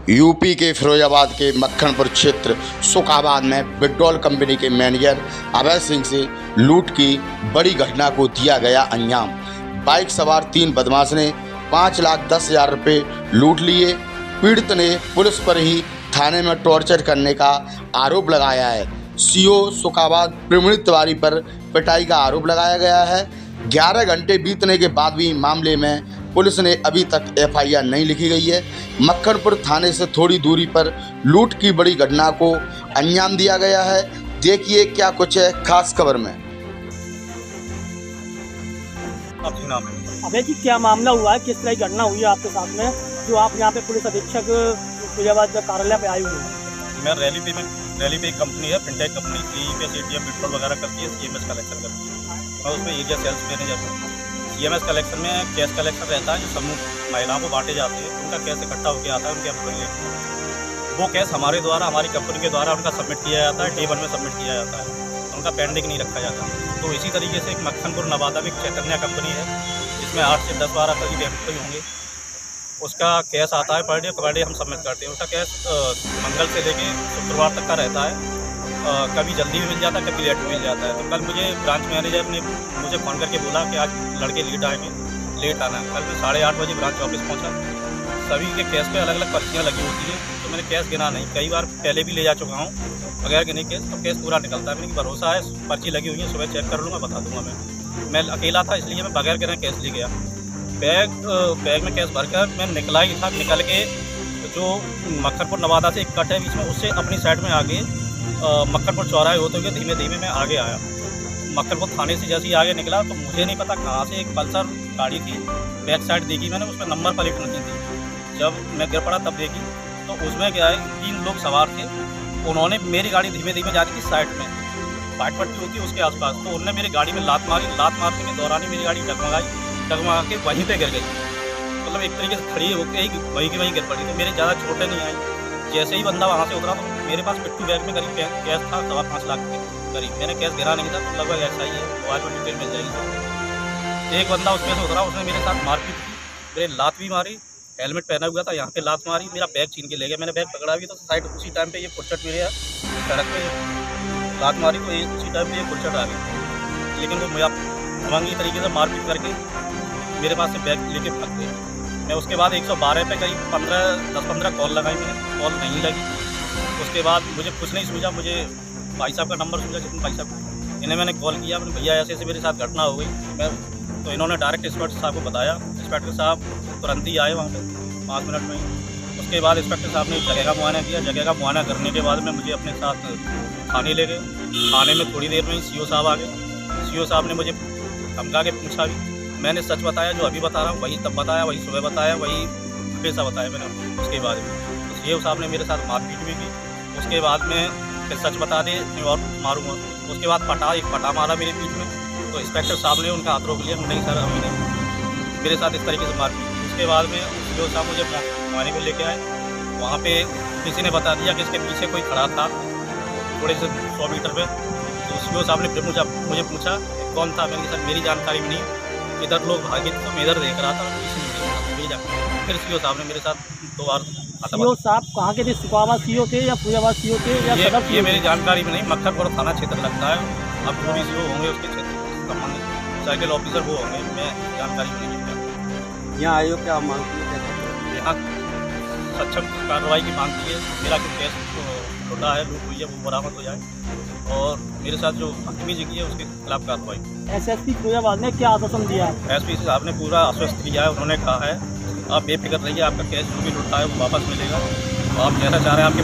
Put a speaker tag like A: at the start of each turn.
A: UP के फिरोजाबाद के मक्खनपुर क्षेत्र सुखाबाद में पेट्रोल कंपनी के मैनेजर अभय सिंह से लूट की बड़ी घटना को दिया गया अंजाम। बाइक सवार 3 बदमाश ने 5,10,000 रुपये लूट लिए। पीड़ित ने पुलिस पर ही थाने में टॉर्चर करने का आरोप लगाया है। सीओ सुखाबाद प्रवीण तिवारी पर पिटाई का आरोप लगाया गया है। 11 घंटे बीतने के बाद भी मामले में पुलिस ने अभी तक FIR नहीं लिखी गई है। मक्खनपुर थाने से थोड़ी दूरी पर लूट की बड़ी घटना को अंजाम दिया गया है। देखिए क्या कुछ है खास खबर में।
B: अबे जी, क्या मामला हुआ है? किस तरह की घटना हुई है आपके सामने जो आप यहाँ पे पुलिस अधीक्षक फिरोजाबाद कार्यालय पे आए हुए हैं?
C: मैं रैली पे एक कंपनी है, fintech company, EPS ATM petrol वगैरह करती है, CMS कलेक्शन करती है। मैं उसमें एरिया सेल्स मैनेजर हूँ। CMS कलेक्शन में कैश कलेक्शन रहता है, जो समूह महिलाओं को बांटे जाते हैं, उनका कैश इकट्ठा होकर आता है उनके एम्प्लॉय। वो कैश हमारे द्वारा, हमारी कंपनी के द्वारा उनका सबमिट किया जाता है, Day 1 में सबमिट किया जाता है, उनका पेंडिंग नहीं रखा जाता। तो इसी तरीके से एक मक्खनपुर नवादा में एक चैतन्य कंपनी है, जिसमें 8 से 10-12 करीब एम्प्लॉय होंगे। उसका कैश आता है पर डे हम सबमिट करते हैं। उसका कैश मंगल से लेके शुक्रवार तक का रहता है। कभी जल्दी भी मिल जाता है, कभी लेट भी मिल जाता है। तो कल मुझे ब्रांच मैनेजर ने मुझे फ़ोन करके बोला कि आज लड़के लेट आएंगे, लेट आना है। कल मैं 8:30 बजे ब्रांच ऑफिस पहुंचा। सभी के कैश पे अलग अलग पर्चियाँ लगी होती हैं, तो मैंने कैश गिना नहीं। कई बार पहले भी ले जा चुका हूँ बगैर गिने कैश, तो कैश पूरा निकलता है। मेरे भरोसा है, पर्ची लगी हुई है, सुबह चेक कर लूँगा, बता दूँगा। मैं अकेला था, इसलिए मैं बगैर गिने कैश ले गया। बैग में कैश भरकर मैं निकला ही था। निकल के जो मक्खनपुर नवादा से एक कट है बीच में, उससे अपनी साइड में आगे मक्खनपुर चौराहे होते हुए धीमे धीमे मैं आगे आया। मक्खनपुर थाने से जैसे ही आगे निकला तो मुझे नहीं पता कहाँ से एक पल्सर गाड़ी थी, बैक साइड देखी मैंने, उसमें नंबर प्लेट नहीं थी। जब मैं गिर पड़ा तब देखी तो उसमें क्या है, 3 लोग सवार थे। उन्होंने मेरी गाड़ी धीमे धीमे जा रही थी साइड में, वाइट पट्टी होती है उसके आसपास, तो उन्होंने मेरी गाड़ी में लात मारी। लात मारने के दौरान ही मेरी गाड़ी डगमगा के वहीं पे गिर गई। मतलब एक तरीके से खड़ी होकर ही वहीं की वहीं गिर पड़ी। तो मेरे ज़्यादा चोटें नहीं आई। जैसे ही बंदा वहाँ से उतरा तो मेरे पास पिट्ठू बैग में करीब कैश था 5.25 लाख के करीब। मैंने कैश गिरा नहीं था, तो लगभग ऐसा ही है, मोबाइल पर डिटेल मिल जाएगी। एक बंदा उसमें से उतरा, उसने मेरे साथ मारपीट की, मेरे लात भी मारी। हेलमेट पहना हुआ था, यहाँ पे लात मारी, मेरा बैग छीन के ले गया। मैंने बैग पकड़ा भी तो साइड उसी टाइम पे ये फुटचट मेरे सड़क पे लात मारी, तो उसी टाइम पे ये फुटचट आ गई। लेकिन वो मेरा भवंगी तरीके से मारपीट करके मेरे पास से बैग लेके भाग गए। मैं उसके बाद 112 पे करीब 10-15 कॉल लगाई, मैंने कॉल नहीं लगी। उसके बाद मुझे कुछ नहीं सूझा, मुझे भाई साहब का नंबर सूझा, जितने भाई साहब इन्हें मैंने कॉल किया। मैंने भैया ऐसे ऐसे मेरे साथ घटना हो गई। तो इन्होंने डायरेक्ट इंस्पेक्टर साहब को बताया। इंस्पेक्टर साहब तुरंत ही आए वहाँ पे 5 मिनट में ही। उसके बाद इंस्पेक्टर साहब ने जगह का मुआयना किया। जगह का मुआयना करने के बाद में मुझे अपने साथ थाने ले गए। थाने में थोड़ी देर में ही CO साहब आ गए। CO साहब ने मुझे धमका के पूछा भी। मैंने सच बताया, जो अभी बता रहा हूँ वही तब बताया, वही सुबह बताया, वही हमेशा बताया मैंने। उसके बाद में CO साहब ने मेरे साथ मारपीट भी की। उसके बाद में फिर सच बता दे और मारूंगा। उसके बाद एक पटा मारा मेरे पीठ में। तो इंस्पेक्टर साहब ने उनका हाथ रोक लिया। नहीं सर, अभी नहीं, मेरे साथ इस तरीके से मारपीट। उसके बाद में CO साहब मुझे थाने को लेके आए। वहाँ पे किसी ने बता दिया कि इसके पीछे कोई खड़ा था थोड़े से 100 मीटर पे। तो CO साहब ने फिर मुझे पूछा कौन था। मैंने सर मेरी जानकारी में नहीं, इधर लोग भागे तो मैं इधर देख रहा था, फिर CO साहब ने मेरे साथ 2 बार।
B: CO साहब कहाँ के थे? सुखाबाद CO थे या फिरोजाबाद CO थे या सदर CO?
C: ये मेरी जानकारी में नहीं, मक्खनपुर थाना क्षेत्र लगता है। अब जो भी CO होंगे उसके क्षेत्र संबंधित सर्किल ऑफिसर वो होंगे, मैं जानकारी में नहीं है।
D: यहाँ आए हो, क्या मांग की है?
C: यहाँ सक्षम कार्रवाई की मांग की है। मेरा जो कैश लूटा है, लूट हुई है, वो बरामद हो जाए और मेरे साथ जो बदतमीजी की है उसके खिलाफ कार्रवाई।
B: SSP फिरोजाबाद ने क्या आश्वासन दिया है?
C: SP साहब ने पूरा आश्वस्त किया है। उन्होंने कहा है आप बेफिक्र रहिए, आपका कैश जो भी लूटा है वो वापस मिलेगा। तो आप जैसा चाह रहे हैं आपके